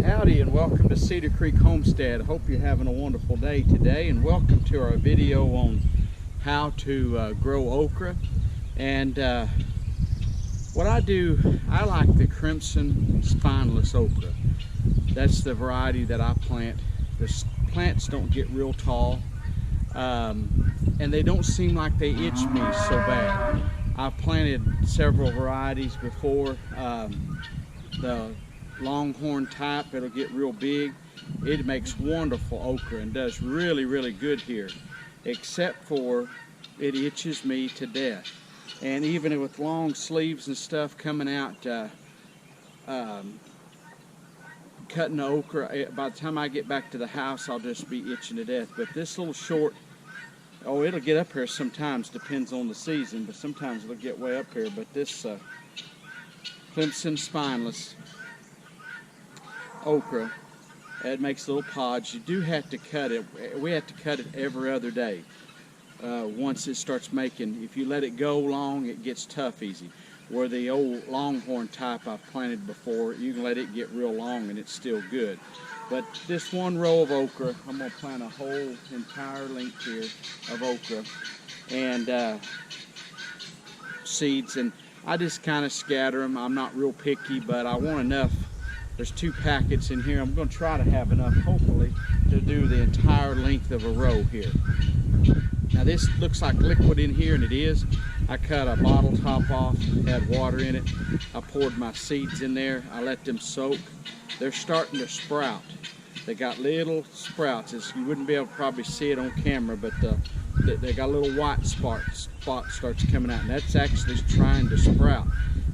Howdy and welcome to Cedar Creek Homestead. Hope you're having a wonderful day today, and welcome to our video on how to grow okra. And what I do, I like the crimson spineless okra. That's the variety that I plant. The plants don't get real tall, and they don't seem like they itch me so bad. I've planted several varieties before. The longhorn type, it'll get real big. It makes wonderful okra and does really good here, except for it itches me to death. And even with long sleeves and stuff coming out, cutting the okra, by the time I get back to the house I'll just be itching to death. But this little short, oh, it'll get up here sometimes, depends on the season, but sometimes it'll get way up here. But this crimson spineless okra, it makes little pods. You do have to cut it. We have to cut it every other day. Once it starts making, if you let it go long, it gets tough easy. Where the old longhorn type I've planted before, you can let it get real long and it's still good. But this one row of okra, I'm going to plant a whole entire length here of okra and seeds, and I just kind of scatter them. I'm not real picky, but I want enough. There's 2 packets in here. I'm going to try to have enough, hopefully, to do the entire length of a row here. Now this looks like liquid in here, and it is. I cut a bottle top off, had water in it. I poured my seeds in there. I let them soak. They're starting to sprout. They got little sprouts. You wouldn't be able to probably see it on camera, but they got little white spot starts coming out, and that's actually trying to sprout.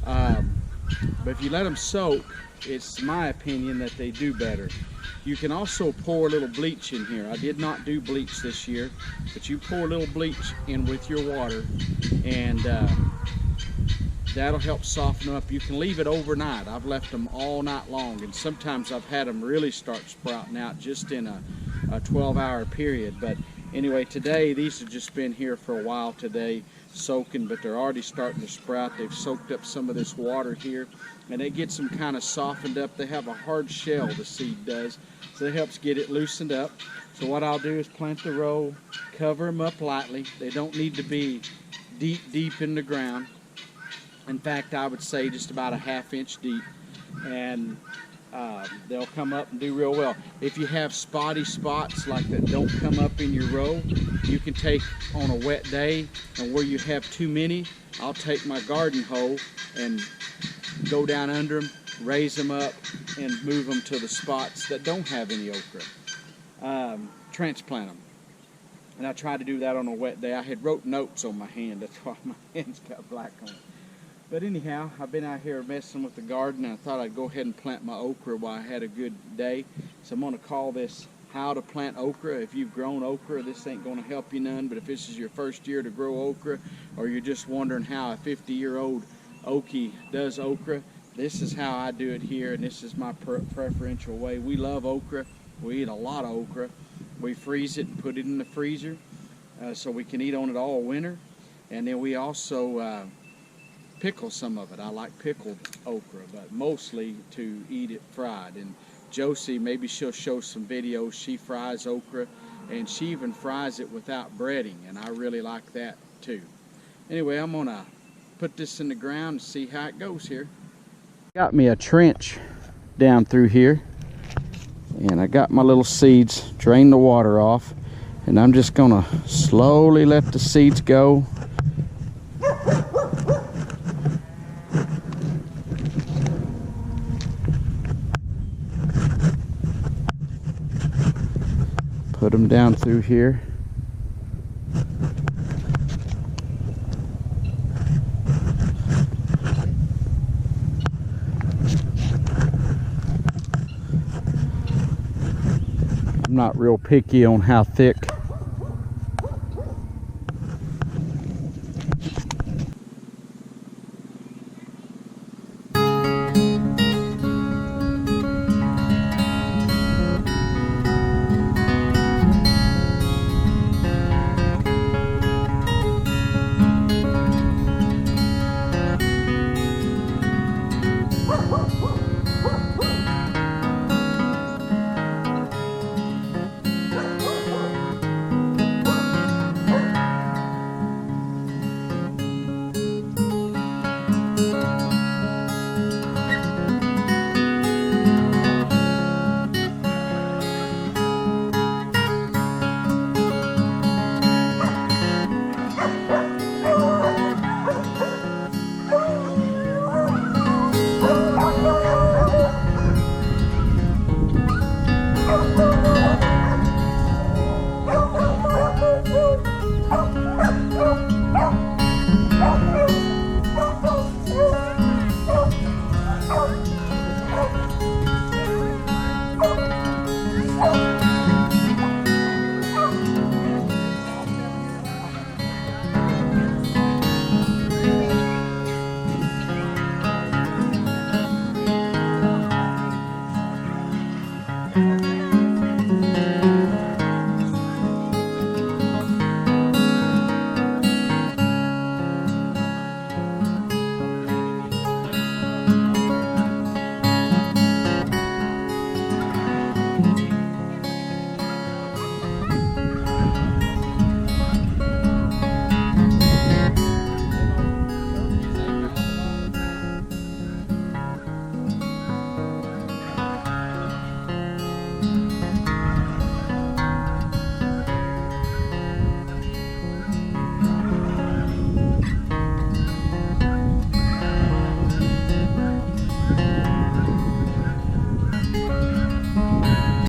But if you let them soak, it's my opinion that they do better. You can also pour a little bleach in here. I did not do bleach this year, but you pour a little bleach in with your water, and that'll help soften them up. You can leave it overnight. I've left them all night long, and sometimes I've had them really start sprouting out just in a 12-hour period. But anyway, today, these have just been here for a while today, soaking, but they're already starting to sprout. They've soaked up some of this water here, and it gets them kind of softened up. They have a hard shell, the seed does, so it helps get it loosened up. So what I'll do is plant the row, cover them up lightly. They don't need to be deep in the ground. In fact, I would say just about a ½ inch deep, and they'll come up and do real well. If you have spotty spots like that don't come up in your row, you can take on a wet day, and where you have too many, I'll take my garden hoe and go down under them, raise them up, and move them to the spots that don't have any okra. Transplant them. And I try to do that on a wet day. I had wrote notes on my hand, that's why my hands got black on it. But anyhow, I've been out here messing with the garden, and I thought I'd go ahead and plant my okra while I had a good day. So I'm going to call this How to Plant Okra. If you've grown okra, this ain't going to help you none, but if this is your first year to grow okra, or you're just wondering how a 50-year-old Okie does okra, this is how I do it here, and this is my preferential way. We love okra. We eat a lot of okra. We freeze it and put it in the freezer so we can eat on it all winter. And then we also pickle some of it. I like pickled okra, but mostly to eat it fried. And Josie, maybe she'll show some videos. She fries okra, and she even fries it without breading, and I really like that too. Anyway, I'm gonna put this in the ground and see how it goes here. Got me a trench down through here, and I got my little seeds, drain the water off, and I'm just gonna slowly let the seeds go. Put them down through here. I'm not real picky on how thick